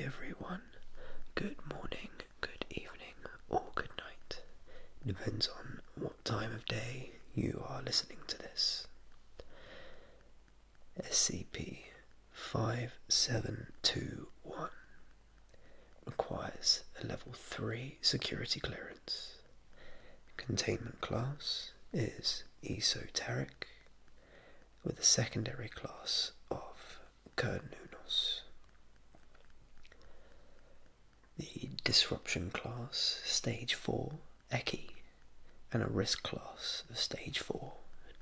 everyone. Good morning, good evening, or good night. Depends on what time of day you are listening to this. SCP-5721 requires a level 3 security clearance. Containment class is esoteric, with a secondary class of Kernunos. The Disruption class, Stage 4, Eki, and a Risk class of Stage 4,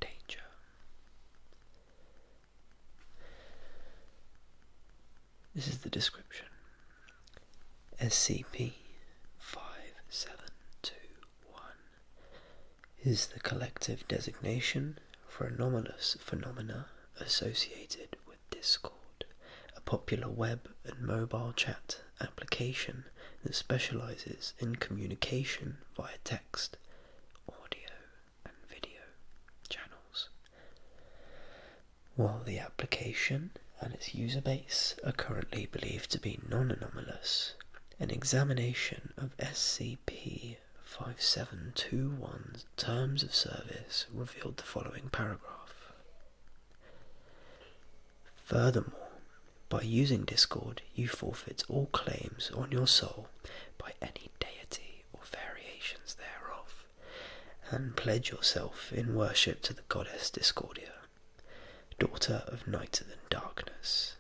Danger. This is the description. SCP-5721 is the collective designation for anomalous phenomena associated with Discord, a popular web and mobile chat application that specializes in communication via text, audio, and video channels. While the application and its user base are currently believed to be non-anomalous, an examination of SCP-5721's terms of service revealed the following paragraph. Furthermore, by using Discord, you forfeit all claims on your soul by any deity or variations thereof, and pledge yourself in worship to the goddess Discordia, daughter of night and darkness.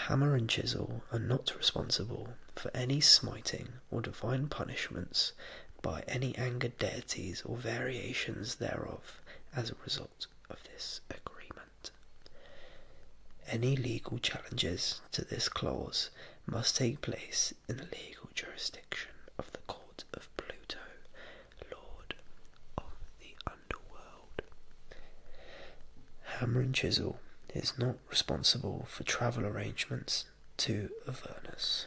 Hammer and Chisel are not responsible for any smiting or divine punishments by any angered deities or variations thereof as a result of this agreement. Any legal challenges to this clause must take place in the legal jurisdiction of the Court of Pluto, Lord of the Underworld. Hammer and Chisel is not responsible for travel arrangements to Avernus.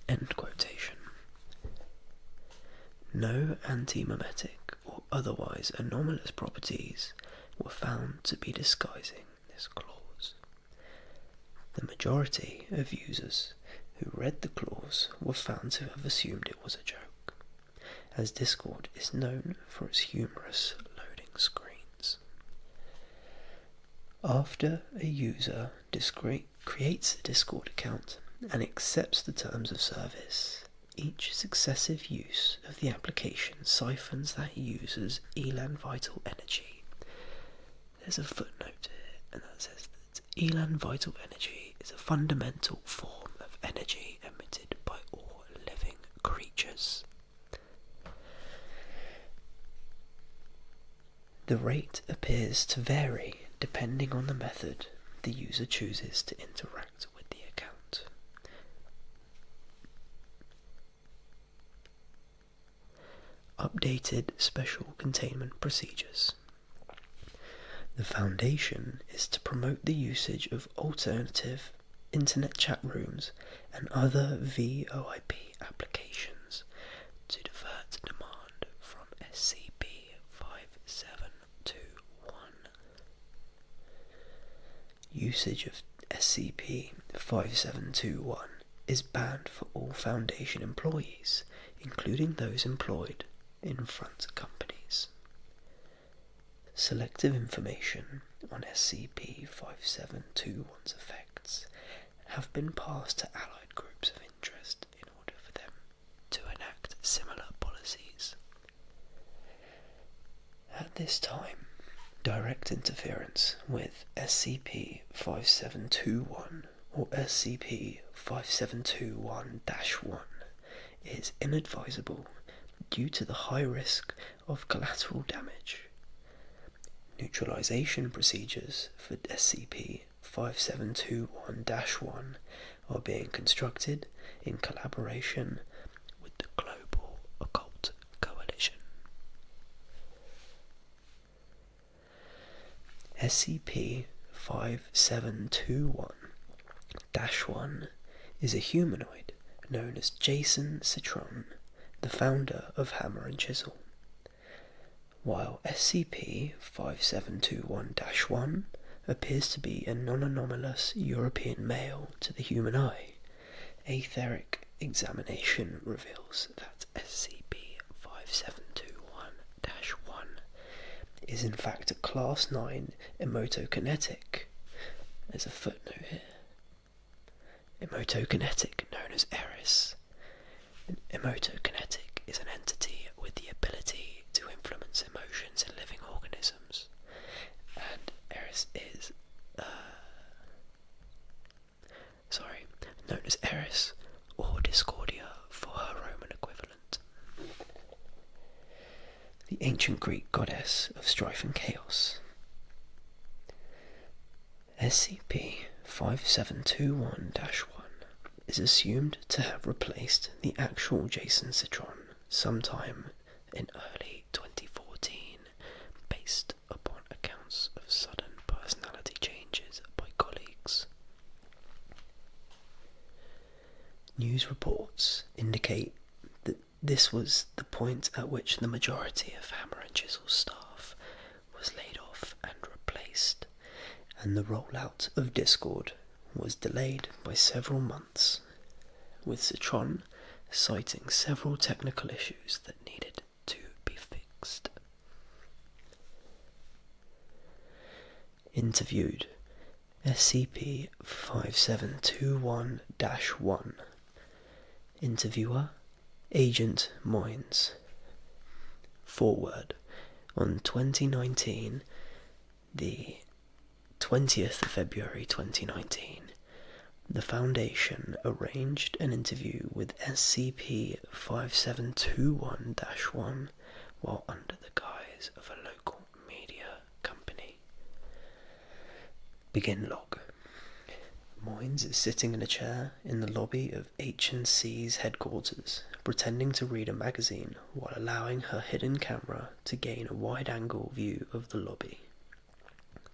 End quotation. No antimemetic or otherwise anomalous properties were found to be disguising this clause. The majority of users who read the clause were found to have assumed it was a joke, as Discord is known for its humorous loading screens. After a user creates a Discord account and accepts the terms of service, each successive use of the application siphons that user's Elan vital energy. There's a footnote here, and that says that Elan vital energy is a fundamental form of energy emitted by all living creatures. The rate appears to vary depending on the method the user chooses to interact with the account. Updated special containment procedures. The Foundation is to promote the usage of alternative internet chat rooms and other VoIP applications to divert demand from SCP-5721. Usage of SCP-5721 is banned for all Foundation employees, including those employed in front companies. Selective information on SCP-5721's effects have been passed to allied groups of interest in order for them to enact similar policies. At this time, direct interference with SCP-5721 or SCP-5721-1 is inadvisable due to the high risk of collateral damage. Neutralization procedures for SCP-5721-1 are being constructed in collaboration with the Global Occult Coalition. SCP-5721-1 is a humanoid known as Jason Citron, the founder of Hammer and Chisel. While SCP-5721-1 appears to be a non-anomalous European male to the human eye, etheric examination reveals that SCP-5721-1 is in fact a Class 9 emotokinetic. There's a footnote here. Emotokinetic, known as Eris. An emotokinetic is an entity with the ability to influence emotions in living organisms, and Eris is known as Eris, or Discordia for her Roman equivalent. The ancient Greek goddess of strife and chaos. SCP-5721-1 is assumed to have replaced the actual Jason Citron sometime in early 2014, based upon accounts of sudden personality changes by colleagues. News reports indicate that this was the point at which the majority of Hammer and Chisel's staff was laid off and replaced, and the rollout of Discord was delayed by several months, with Citron citing several technical issues that needed to be fixed. Interviewed SCP-5721-1. Interviewer Agent Moynes. Forward. On 2019, the 20th of February 2019, the Foundation arranged an interview with SCP-5721-1 while under the guise of a local media company. Begin log. Moynes is sitting in a chair in the lobby of H&C's headquarters, pretending to read a magazine while allowing her hidden camera to gain a wide-angle view of the lobby.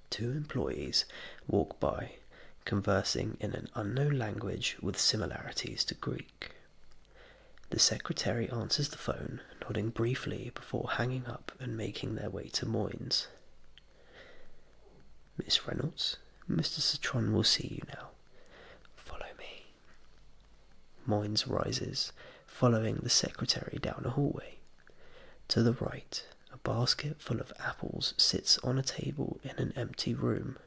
Two employees walk by, conversing in an unknown language with similarities to Greek. The secretary answers the phone, nodding briefly before hanging up and making their way to Moynes. Miss Reynolds, Mr. Citron will see you now. Follow me. Moynes rises, following the secretary down a hallway. To the right, a basket full of apples sits on a table in an empty room.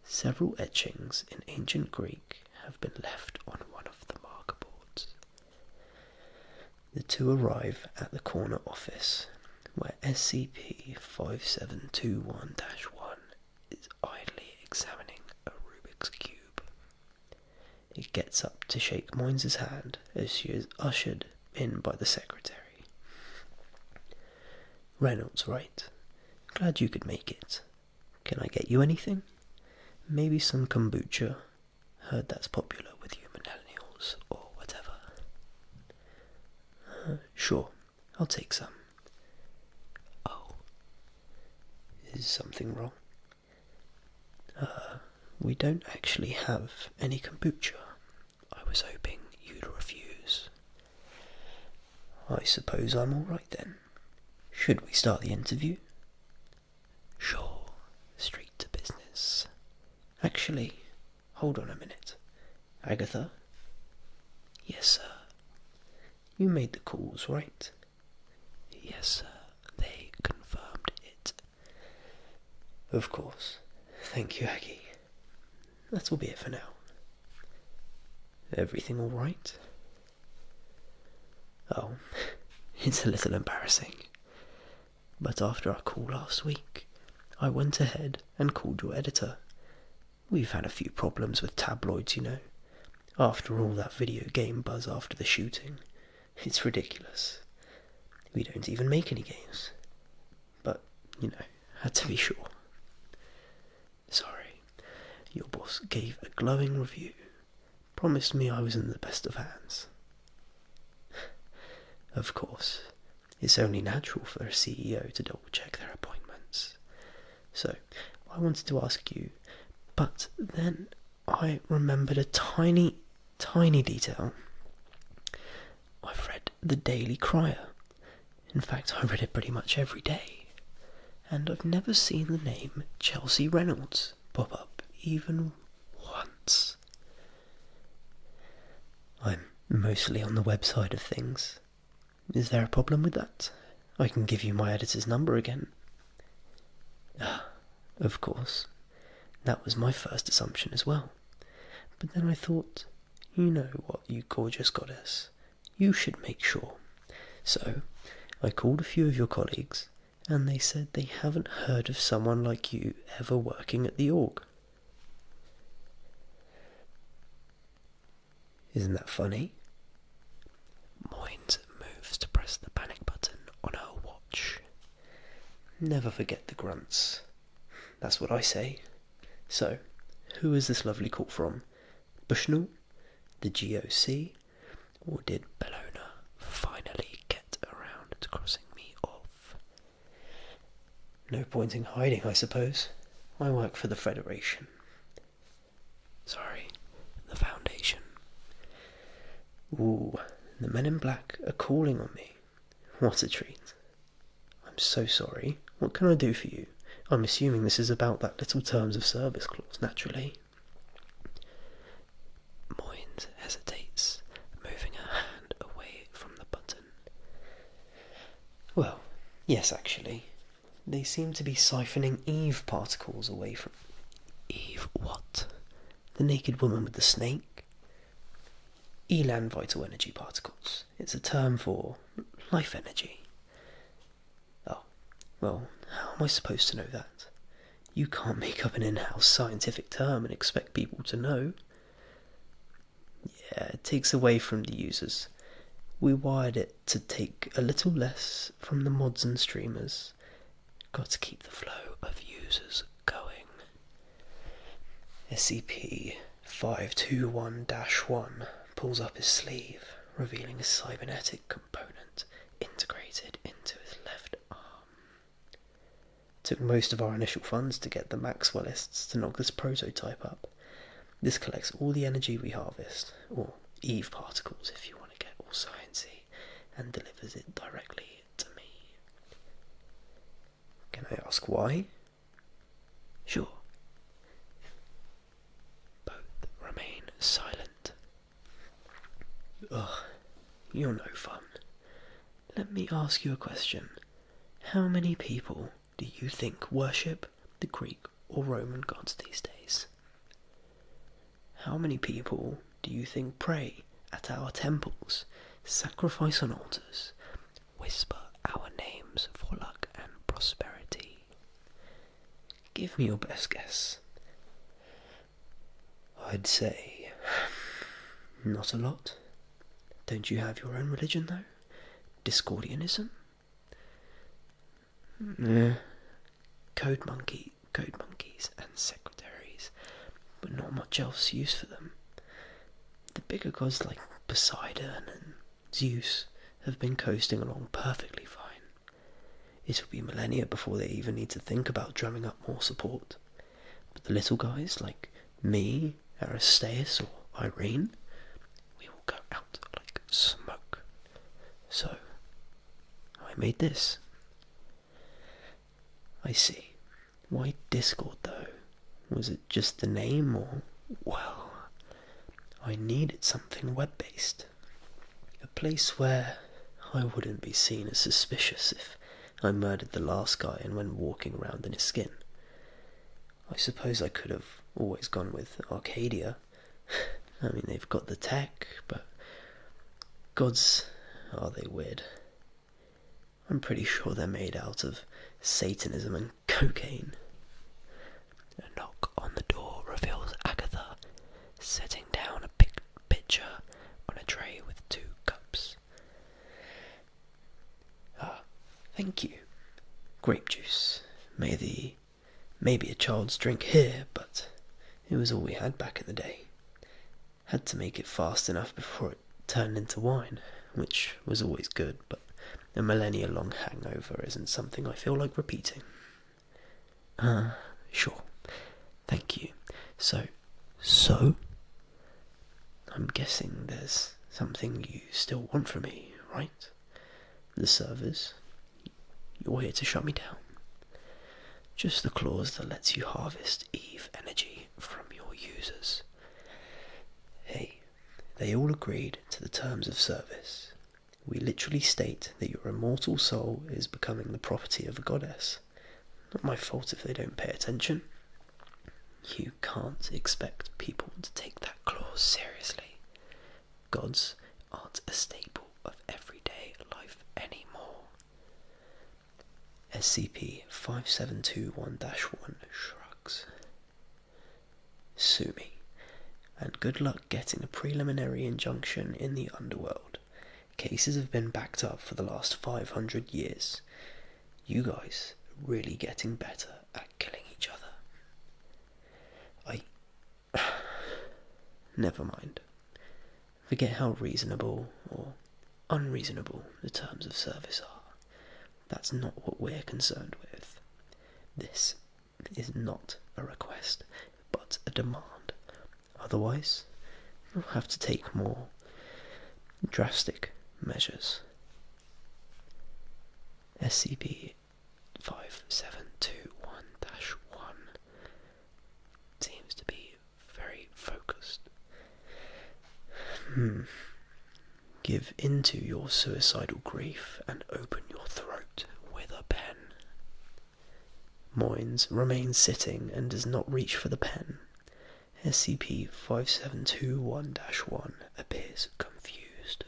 Several etchings in ancient Greek have been left on one of the marker boards. The two arrive at the corner office, where SCP-5721-1 is idly examining a Rubik's Cube. It gets up to shake Moynes' hand as she is ushered in by the secretary. Reynolds, right? Glad you could make it. Can I get you anything? Maybe some kombucha. Heard that's popular with you millennials, or whatever. Sure, I'll take some. Oh. Is something wrong? We don't actually have any kombucha. I was hoping you'd refuse. I suppose I'm alright then. Should we start the interview? Sure, straight to business. Actually, hold on a minute. Agatha? Yes, sir. You made the calls, right? Yes, sir. They confirmed it. Of course. Thank you, Aggie. That will be it for now. Everything all right? Oh, it's a little embarrassing. But after our call last week, I went ahead and called your editor. We've had a few problems with tabloids, you know. After all that video game buzz after the shooting, it's ridiculous. We don't even make any games. But, you know, had to be sure. Sorry. Your boss gave a glowing review. Promised me I was in the best of hands. Of course. It's only natural for a CEO to double-check their appointments. So, I wanted to ask you, but then I remembered a tiny detail. I've read the Daily Crier. In fact, I read it pretty much every day. And I've never seen the name Chelsea Reynolds pop up even once. Mostly on the web side of things. Is there a problem with that? I can give you my editor's number again. Ah, of course. That was my first assumption as well. But then I thought, you know what, you gorgeous goddess, you should make sure. So, I called a few of your colleagues, and they said they haven't heard of someone like you ever working at the org. Isn't that funny? Moynes moves to press the panic button on her watch. Never forget the grunts. That's what I say. So, who is this lovely call from? Bushnell? The GOC? Or did Bellona finally get around to crossing me off? No point in hiding, I suppose. I work for the Federation. Sorry, the Foundation. Ooh, the men in black are calling on me. What a treat. I'm so sorry. What can I do for you? I'm assuming this is about that little terms of service clause, naturally. Moynes hesitates, moving her hand away from the button. Well, yes, actually. They seem to be siphoning Eve particles away from... Eve what? The naked woman with the snake? Elan vital energy particles. It's a term for life energy. Oh, well, how am I supposed to know that? You can't make up an in-house scientific term and expect people to know. Yeah, it takes away from the users. We wired it to take a little less from the mods and streamers. Got to keep the flow of users going. SCP-521-1 pulls up his sleeve, revealing a cybernetic component integrated into his left arm. Took most of our initial funds to get the Maxwellists to knock this prototype up. This collects all the energy we harvest, or Eve particles if you want to get all sciencey, and delivers it directly to me. Can I ask why? Sure. Both remain silent. Ugh, you're no fun. Let me ask you a question. How many people do you think worship the Greek or Roman gods these days? How many people do you think pray at our temples, sacrifice on altars, whisper our names for luck and prosperity? Give me your best guess. I'd say not a lot. Don't you have your own religion, though? Discordianism? Code monkeys and secretaries, but not much else use for them. The bigger gods like Poseidon and Zeus have been coasting along perfectly fine. It'll be millennia before they even need to think about drumming up more support. But the little guys like me, Aristeus or Irene, we will go out like smoke. So, I made this. I see. Why Discord though? Was it just the name or... Well, I needed something web-based. A place where I wouldn't be seen as suspicious if I murdered the last guy and went walking around in his skin. I suppose I could have always gone with Arcadia. I mean, they've got the tech, but... Gods, are they weird? I'm pretty sure they're made out of Satanism and cocaine. A knock on the door reveals Agatha, setting down a pitcher on a tray with 2 cups. Ah, thank you. Grape juice. Maybe a child's drink here, but it was all we had back in the day. Had to make it fast enough before it turned into wine, which was always good, but a millennia-long hangover isn't something I feel like repeating. Sure. Thank you. So? I'm guessing there's something you still want from me, right? The servers? You're here to shut me down. Just the clause that lets you harvest Eve energy from your users. Hey, They all agreed to the terms of service. We literally state that your immortal soul is becoming the property of a goddess. Not my fault if they don't pay attention. You can't expect people to take that clause seriously. Gods aren't a staple of everyday life anymore. SCP-5721-1 shrugs. Sue me, and good luck getting a preliminary injunction in the underworld. Cases have been backed up for the last 500 years. You guys are really getting better at killing each other. Never mind. Forget how reasonable or unreasonable the terms of service are. That's not what we're concerned with. This is not a request, but a demand. Otherwise, we'll have to take more drastic measures. SCP-5721-1 seems to be very focused. Give into your suicidal grief and open your throat with a pen. Moynes remains sitting and does not reach for the pen. SCP-5721-1 appears confused.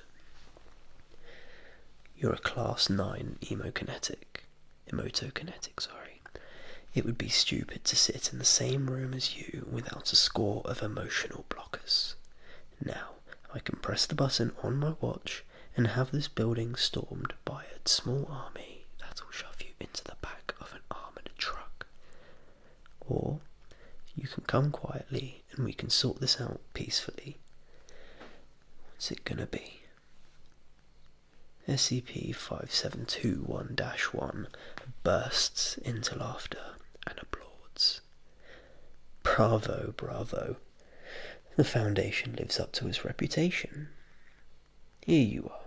You're a Class 9 emotokinetic. It would be stupid to sit in the same room as you without a score of emotional blockers. Now, I can press the button on my watch and have this building stormed by a small army that'll shove you into the back of an armoured truck. Or you can come quietly and we can sort this out peacefully. What's it gonna be? SCP-5721-1 bursts into laughter and applauds. Bravo, bravo. The Foundation lives up to its reputation. Here you are,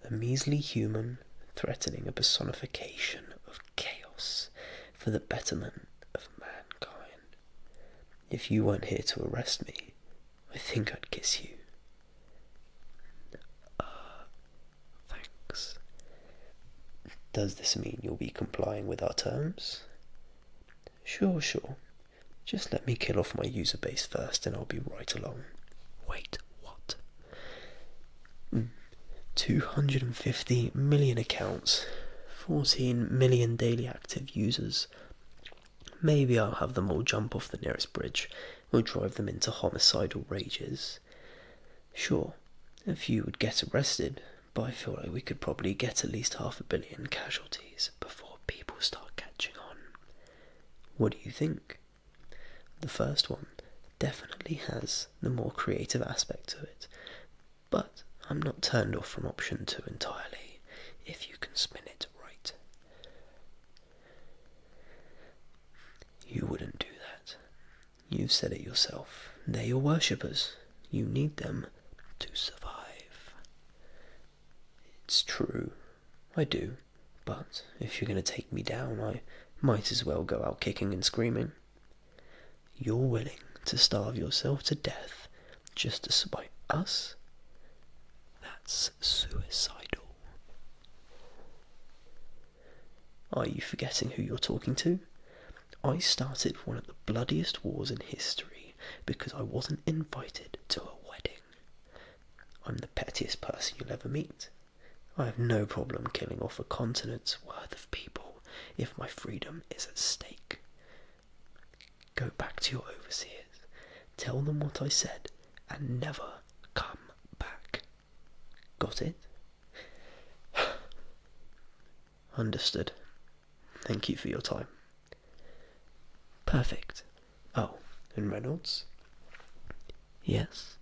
a measly human threatening a personification of chaos for the betterment of mankind. If you weren't here to arrest me, I think I'd kiss you. Thanks. Does this mean you'll be complying with our terms? Sure. Just let me kill off my user base first and I'll be right along. Wait, what? 250 million accounts, 14 million daily active users. Maybe I'll have them all jump off the nearest bridge or drive them into homicidal rages. Sure, a few would get arrested, but I feel like we could probably get at least 500 million casualties before people start catching on. What do you think? The first one definitely has the more creative aspect to it, but I'm not turned off from option 2 entirely, if you can spin it right. You wouldn't do that. You've said it yourself. They're your worshippers. You need them to survive. It's true, I do, but if you're going to take me down, I might as well go out kicking and screaming. You're willing to starve yourself to death just to spite us? That's suicidal. Are you forgetting who you're talking to? I started one of the bloodiest wars in history because I wasn't invited to a wedding. I'm the pettiest person you'll ever meet. I have no problem killing off a continent's worth of people if my freedom is at stake. Go back to your overseers, tell them what I said, and never come back. Got it? Understood. Thank you for your time. Perfect. Oh, and Reynolds? Yes?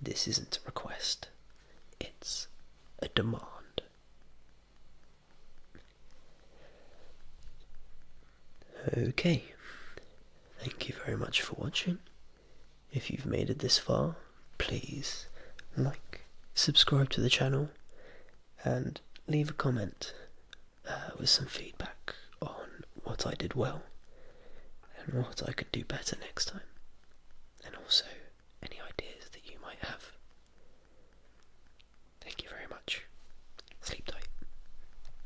This isn't a request. It's a demand. Okay. Thank you very much for watching. If you've made it this far, please like, subscribe to the channel, and leave a comment with some feedback on what I did well and what I could do better next time. And also,